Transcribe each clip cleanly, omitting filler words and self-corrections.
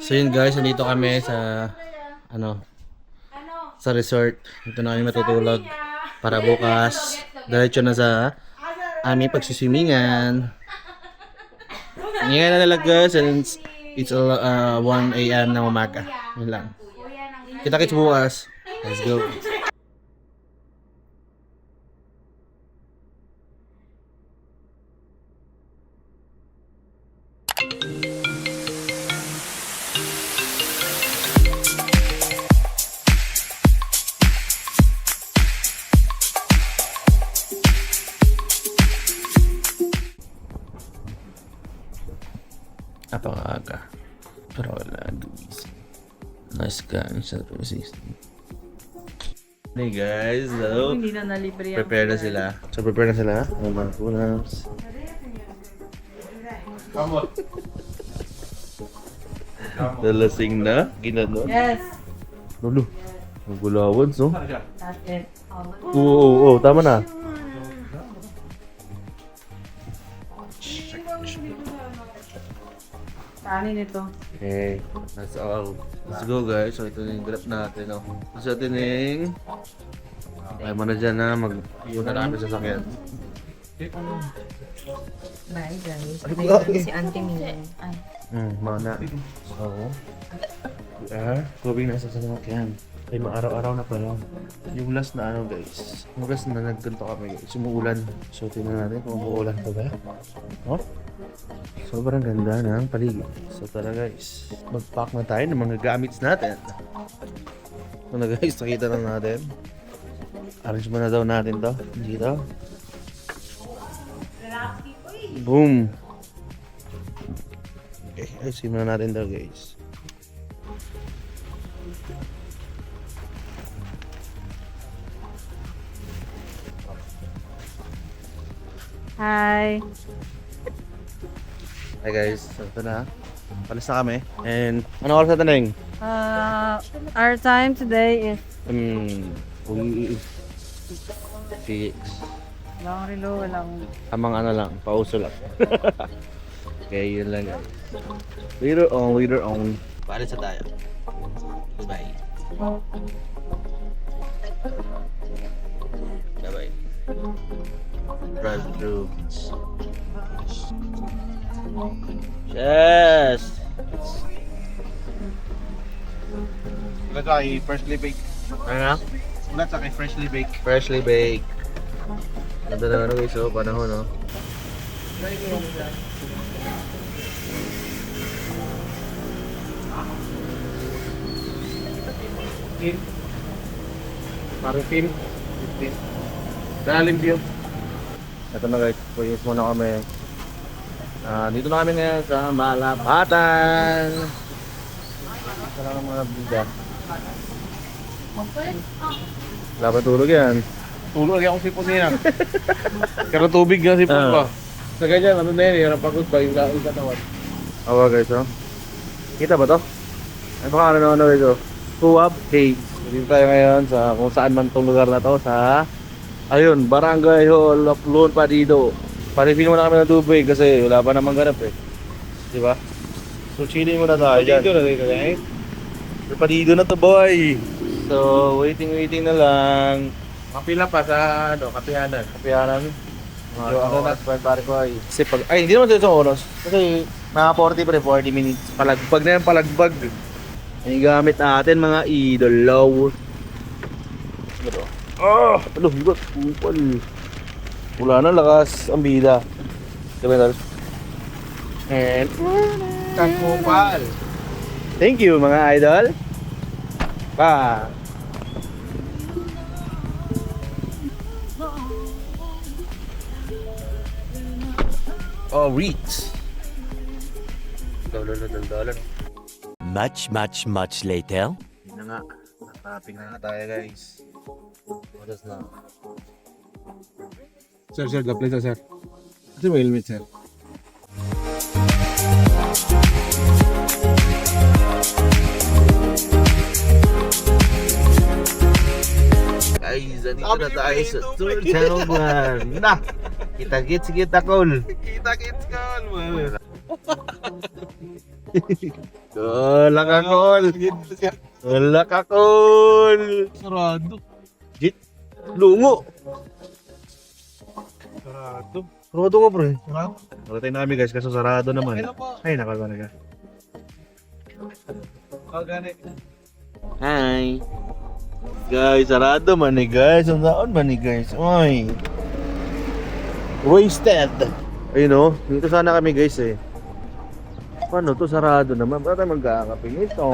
So yun guys, nandito kami sa sa resort. Dito na kami matutulog para bukas diretso na sa aming pagsiswimingan. Ngayon na nila guys and it's 1 AM na umaga. Yun lang. Kita-kits bukas. Let's go. Napakaaga. Pero wala, gumising. Nice guys, sa 360. Hey guys, hello. Hindi na nalibre yan. Prepare na sila. So prepare na sila. Ang mga punams. Come on. Dalasing na. Ginano. Yes. Lulu. Magulawad, so. That's it. Oo, tama na. Kanin ito. Okay, that's all. Let's go guys. So ito na yung grab natin. No? So ito na yung... Ay mo na dyan na mag-iwan na kami sa sakyan. Bye guys. Okay. Si Auntie Mia. Ay. Mana. So, we are going na sa sasakyan. Ay, maaraw-araw na pala. Yung last na ano guys. Yung last na nagganto kami guys. Umuulan. So tingnan natin kung umuulan pa ba. Oh? Sobrang ganda ng paligid. So tara guys. Mag-pack na tayo ng mga gamits natin. So na guys, nakita na natin. Arrange muna daw natin to. Dito. Boom! Okay, ayusin muna natin daw guys. Hi. Hi guys, so ito na. Palis na kami. And ano oras natin na yung? Our time today is We 6. long relo, walang Tamang ano lang, pauso lang. Okay, yun lang guys. Later on. Palis na tayo. Bye. Bye-bye. Drive through. Yes! Ulat sa kay freshly baked. Ano na? Ulat sa kay freshly baked. Freshly baked. Ganda na ano guys, oh, panahon, no? Parang team. Dalim view. Ito na guys, puyos muna kami. Dito na kami ngayon sa Malapatan. Ito lang ang mga biga. Wala pa tulog yan. Tulog lagi akong sipon niya. Pero tubig yung sipon ko. Sa ganyan, ano na yun, yung pagod ba yung katawan. Awa guys, oh. Kita ba to? Ano pa ano guys, oh? Huwab Caves. Dito tayo ngayon sa kung saan man itong lugar na to sa ayun, Barangay Hall of Loon Padido. Pare-fill muna kami ng tubig kasi wala pa namang ganap eh. Di ba? So chilling muna tayo dyan. Dito na dito guys. Padido na to boy. So waiting na lang. Kapila pa sa ano, kapihanan. Kapiyanan. So, ano na? Pare ko ay. Kasi pag, ay hindi naman sa isang oras. Kasi mga 40 pa rin, 40 minutes. Palagbag na yan, palagbag. Ang gamit natin mga idol. Ano, higot. Upal. Wala na, lakas ang bida. Diba na? And Kakupal. thank you mga idol. Pa. Oh, reach. Dollar. Much later. Yun na nga. Natapping na nga tayo guys. Oras na. Sir, the place sir. Kasi may helmet sir. Guys, andito na tayo sa Turtle Man. Na! Kita-kits kita, Col. Kita-kits ka, man. Wala ka, Kol. Wala ka, Kol. Sarado. Jit. Lungo. Sarado. Sarado nga, pre. Sarado. Naratay namin, guys, kaso sarado naman. Kailan pa? Ay, nakagawa na ka. Kagani. Hi. Guys, sarado man eh, guys. Ang daon man eh, guys. Oy. Wasted. Ayun o. Dito sana kami, guys eh. Paano to? Sarado naman. Ba't tayo magkakapin ito?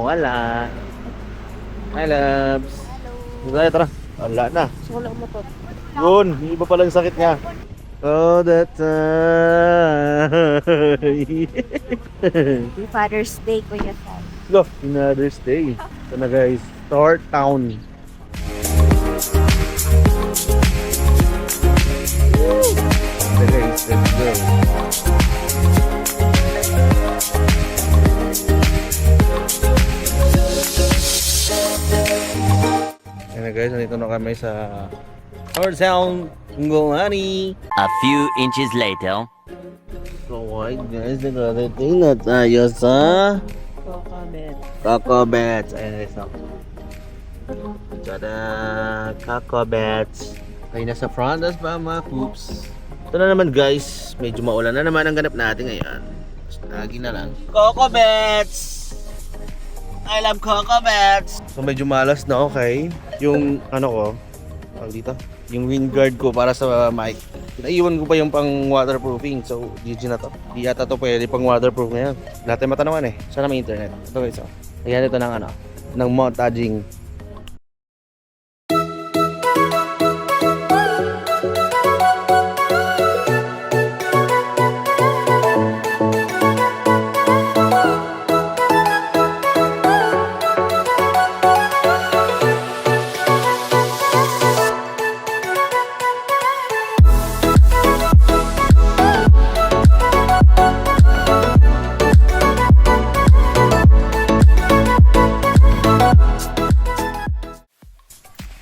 Wala. Hi, loves. Hello. Tara. Wala na. Wala mo to. Yun. Iba pala yung sakit niya. Oh, that time. Happy Father's Day, Kuya Sam. Go. Another day. Ito na, guys. Start town. Okay, guys. Let's go. Ayan na, guys. Nandito na kami sa North Sound Ngolani. A few inches later. So, why, guys? Nagadating na tayo sa Coco Bets. Ayan, guys. No? Tada! Coco Bets. Ay, nasa front. Das ba, mga coops? Ito na naman, guys. Medyo maulan na naman ang ganap natin ngayon. Lagi na lang. Coco Bets! I love Coco Bets! So, medyo malas na, okay? Yung, ano ko, tawag dito? Yung wind guard ko para sa mic. Naiwan ko pa yung pang waterproofing. So, GG na to. Di yata to pwede pang waterproof ngayon. Lahat ay matanungan eh. Sana may internet. Ito guys, oh. Ayan, ito ng ano, ng montaging.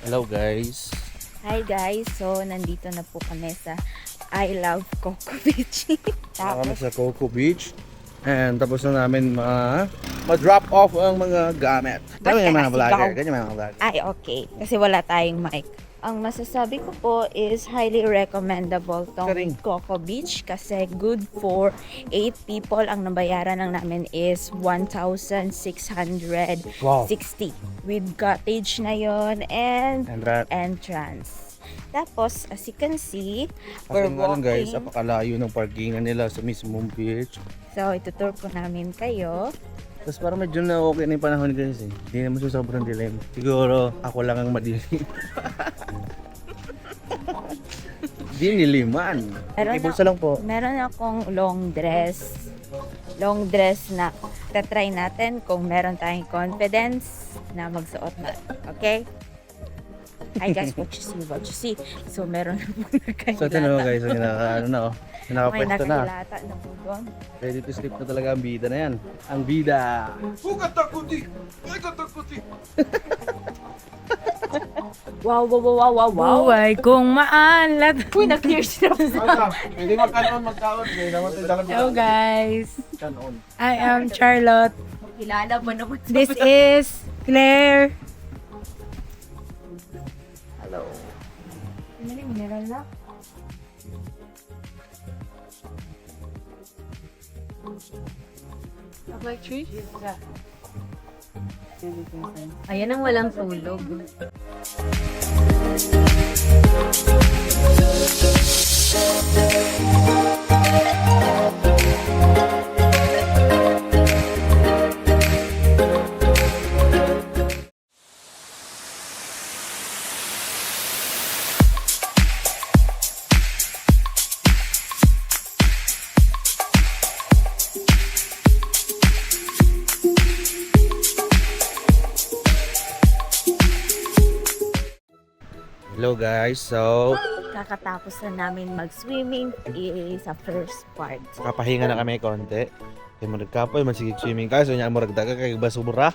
Hello guys. Hi guys, so nandito na po kami sa I Love Coco Beach. Kami Tapos, sa Coco Beach. And tapos na namin ma-drop off ang mga gamit. Ba't Kami yung mga kasi vlogger. ikaw? Ganyan mga vlogger. ay okay, kasi wala tayong mic. Ang masasabi ko po is highly recommendable tong Karing. Coco Beach kasi good for 8 people. Ang nabayaran lang namin is 1,660 Wow. with cottage na yon and And that, entrance. Tapos, as you can see, kasi we're nga lang guys, walking. apakalayo ng parkingan nila sa mismong beach. So, itutur ko namin kayo. Tapos parang medyo na okay na yung panahon guys eh. Hindi naman siya sobrang dilim. Siguro ako lang ang madilim. Diniliman. Meron Ibulsa lang po. Meron akong long dress. Long dress na tatry natin kung meron tayong confidence na magsuot na. Okay? Hi guys, what you see. So, meron na po nakahilata. So ito na guys, ang ano na oh. May Nakapwesto na. nakahilata na po doon. Ready to sleep na talaga ang bida na yan. Ang bida. Wow, wow, wow, wow, wow, wow. Buhay kong maalat. Uy, nag-clear sila. Hindi magkaon. Hindi naman tayo dapat. Hello guys. Kanon. I am Charlotte. Kilala mo naman. This is Claire. Hello. Mineral na. Ayan ang walang tulog. Hello guys, so Kakatapos na namin mag-swimming sa first part. kapahinga na kami konti. Kaya mo nagkapoy, masigig swimming guys. So niya mo nagdaga kay basura.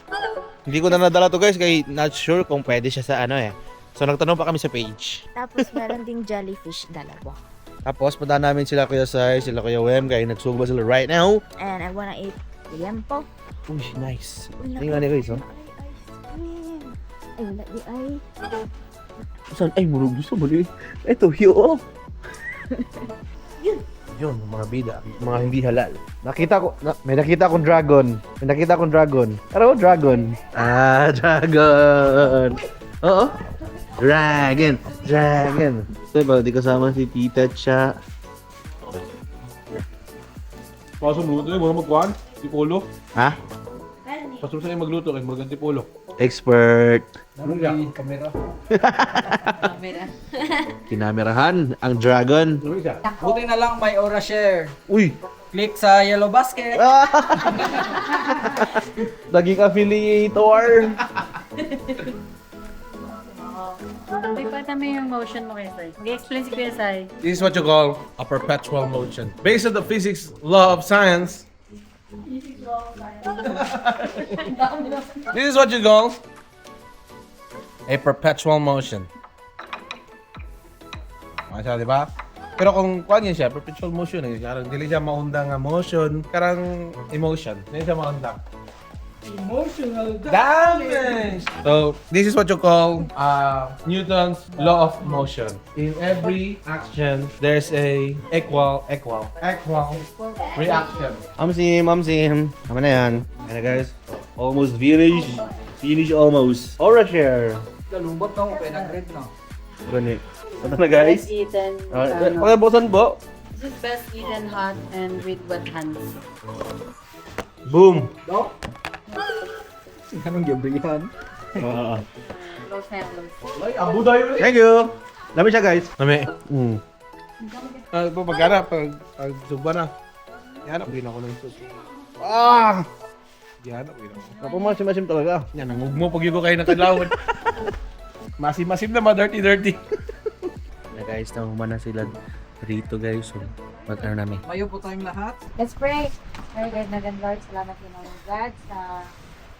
Hindi ko na nadala to guys, kay not sure kung pwede siya sa ano eh. So nagtanong pa kami sa page. Tapos meron ding jellyfish dalawa. Tapos punta namin sila Kuya Sai, sila Kuya Wem, kaya nagsugba sila right now. And I wanna eat Ayan po. Uy, nice. Tingnan niyo guys, oh. Ay, wala di ay. Saan? Ay, murag gusto mo rin. Ito, yo. Yun, mga bida. Mga hindi halal. May nakita akong dragon. Ano ba dragon? Ah, dragon. Oo. Dragon. So, ba, di kasama si Tita Cha. Pasok magluto eh, muna magkuhan. Tipolo. Ha? Pasok sa'yo magluto kay Morgan Tipolo. Expert. Ano siya? Kamera. Kinamerahan ang dragon. Ano siya? Buti na lang may Aura Share. Uy! Click sa yellow basket. Naging affiliator. Ipata mo yung motion mo kay Sai. Mag-explain si Kuya Sai. This is what you call a perpetual motion. Based on the physics law of science, this is what you call a perpetual motion. Masya, di ba? Pero kung kuhan niya siya, perpetual motion eh. Karang dili siya maundang nga motion, karang emotion. Hindi siya maundang. Emotional damage! So, this is what you call Newton's law of motion. In every action, there's a equal reaction. Amsim. Tama na yan. Ayan na guys. Almost finish. Finish almost. Aura share. Galumbot na mo, kaya nag-red na. Ganit. Ito na guys. Eaten. Pakibusan po. This is best eaten hot and with wet hands. Boom. Anong gabrihan? Close na yan, close. Thank you. Lami siya guys. Nami. Mm. Pag-hanap, pag suba na. Ihanap din ako ng soup. Ah! Ihanap din ako. Napumasim-masim talaga. Yan, ang mo pag yung kayo nakadlawad. Masim-masim na dirty. Na guys, nahuman na sila rito guys. So, mag-ano namin. Mayo po tayong lahat. Let's pray. Very good na God, Lord. Salamat din ang God sa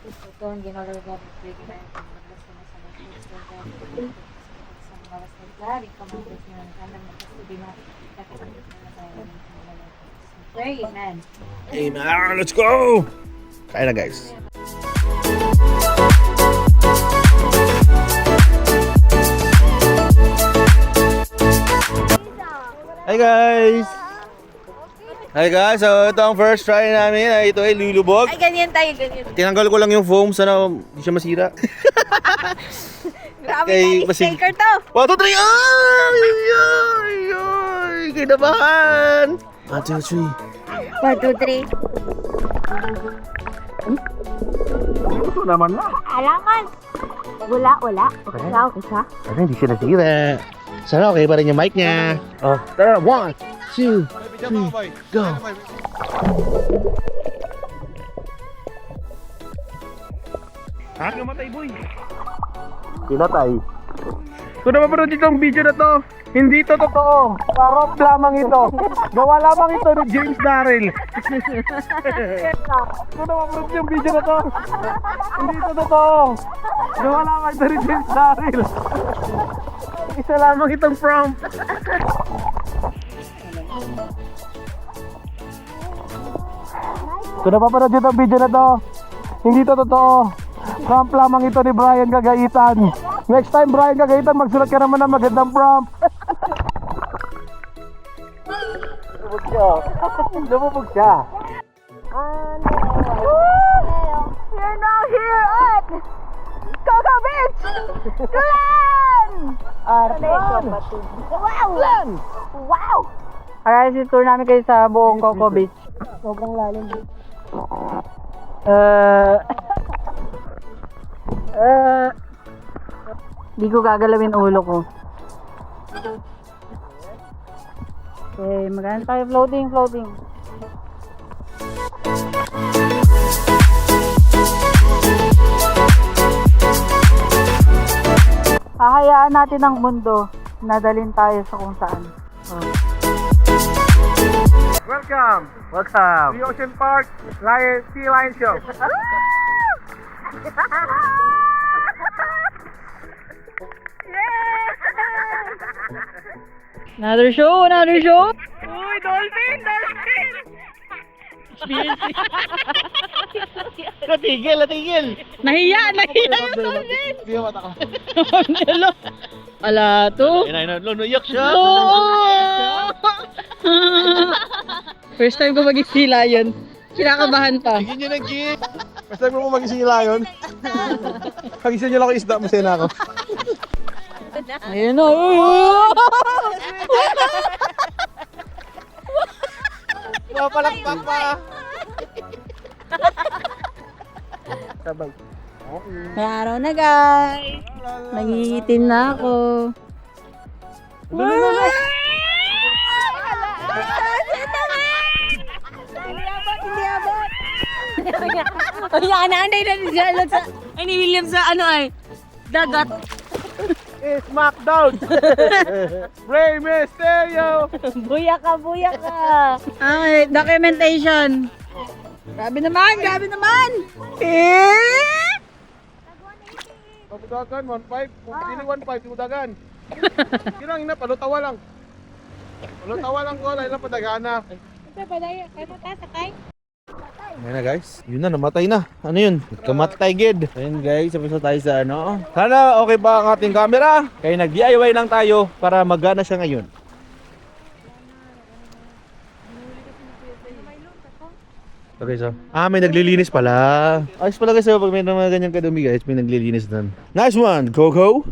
ito, ginolo God, pray ka na ito. Maglas ko na sa mga Lord. Sa mga was na God, ikaw mga Diyos nyo ng kanan, magkasubi na kakasangit na tayo. Pray, amen. Amen. Let's go! Kaya na guys. Hi guys! Hi guys! So ito ang first try namin. Ito ay lulubog. Ay, ganyan tayo, ganyan. Tinanggal ko lang yung foam. Sana hindi siya masira. Grabe Okay, na, basig- shaker to. 1, 2, 3! Ay! Kinabahan! 1, 2, 3. 1, 2, 3. Ito naman na. Alaman. Wala. Okay siya. Sana hindi siya nasira. Sana okay pa rin yung mic niya. Oh, tara, 1, 2, 3, go! Ha? Namatay, boy. Pinatay. Kung napapanood dito ang video na to, hindi to totoo. Parop lamang ito. Gawa lamang ito ni James Darrell. Kung napapanood yung video na to, hindi to totoo. Gawa lamang ito ni James Darrell. Isa lamang itong prompt. Kung napapanood dito ang video na to, hindi to totoo. Prompt lamang ito ni Brian Gagaitan. Next time, Brian Gagaitan, magsulat ka naman ng magandang prompt. Lumubog siya. We're now here at Coco Beach! Glen! Wow! Alright, si tour namin kayo sa buong Coco Beach. Sobrang lalim. Di ko gagalawin ulo ko. Okay, maganda tayo floating. Hahayaan natin ang mundo na dalhin tayo sa kung saan. Welcome to the Ocean Park Sea Lion Show. Another show! Uy, dolphin! Natigil, natigil! Nahiya yung sabi. Hindi mo mata ko. Hello. Ala, to. Nuyak siya! First time ko mag-isila yun. Kinakabahan pa. Bigyan nyo ng gift. Basta mo magising nila yun. Pagising nyo lang ako isda, masaya na ako. Ayun o. Papalakpak pa. Sabay. May araw na guys. Nagigitin na ako. Kaya nanay na ni Charlotte sa... Ay, ni William sa ano ay... Dagat. Smackdown! Rey Mysterio! Buya ka, buya ka. Ay, documentation. Grabe naman, grabe naman. Eh? Pamudagan, 1.5. Kung hindi 1.5, pamudagan. Kirang ina, palutawa lang. Palutawa lang ko, lahat lang padagana. Ayan na guys, yun na, namatay na. Ano yun? Kamatay gid. Ayun guys, sabay tayo sa ano. Sana okay ba ang ating camera? Kaya nag-DIY lang tayo para magana siya ngayon. Okay, so. May naglilinis pala. Ayos pala guys, pag may mga ganyang kadumi guys, may naglilinis doon. Nice one, Coco!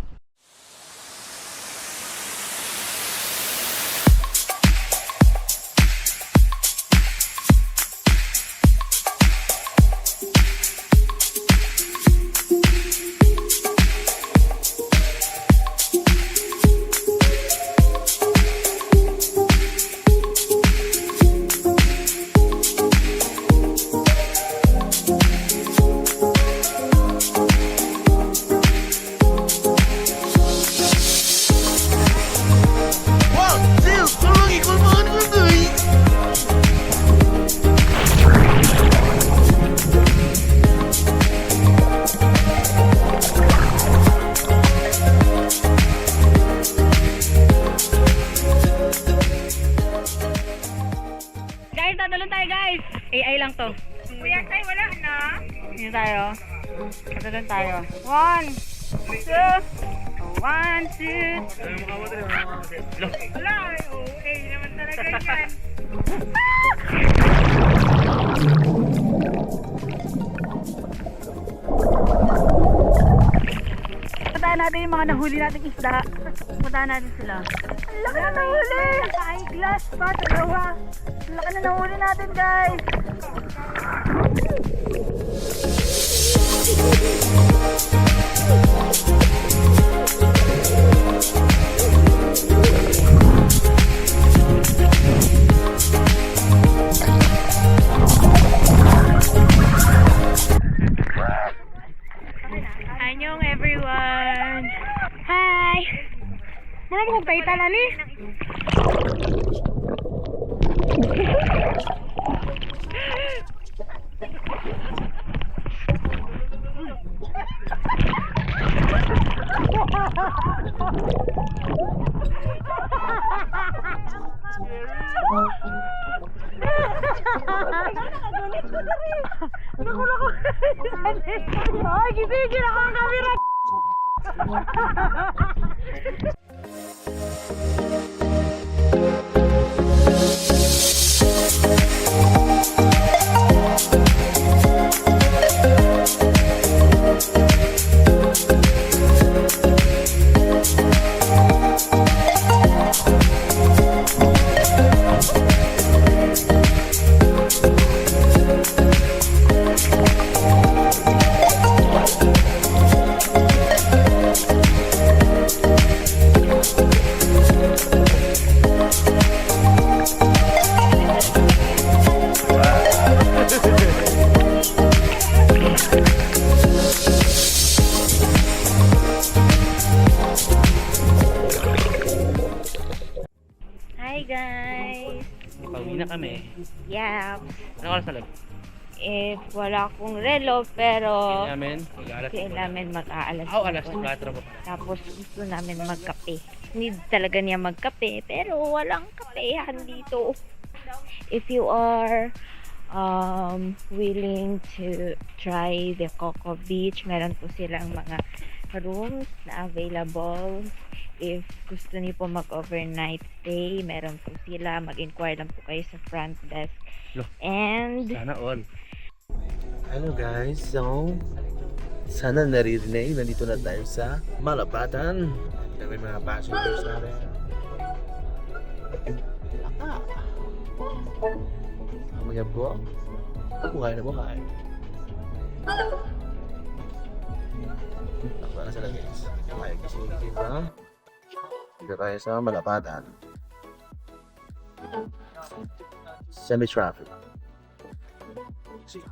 Guys, dadalon tayo guys. AI lang to. Kuya tayo, wala na. Yun tayo. Dadalon tayo. 1, 2. 1, 2. Wala. Okay naman talaga yan. Puntahan natin yung mga nahuli nating isda. Puntahan natin sila. Ang laki na nahuli! Naka-eyeglass pa, dalawa. Ang laki na nahuli natin, guys. Annyeong everyone! Hi! Mura mo kong kaitan, Ali? Ay, gisingin ako ang camera! Hi guys! Pauwi na kami. Yeah. Ano oras na lang? Wala akong relo pero Namin, mag-aalas. kailangan mag-aalas. Alas ako na. 4 po. Tapos gusto namin magkape. Need talaga niya magkape pero walang kapehan dito. If you are willing to try the Coco Beach. Meron po silang mga rooms na available. If gusto niyo po mag-overnight stay, meron po sila. Mag-inquire lang po kayo sa front desk. Look. And Sana all. Hello guys, so sana naririnig, nandito na tayo sa Malapatan. Kami mga passengers natin. Mamaya po. Buhay na buhay. Ako na sila guys. Kaya kasi dito. Dito tayo sa Malapatan. Semi-traffic. See.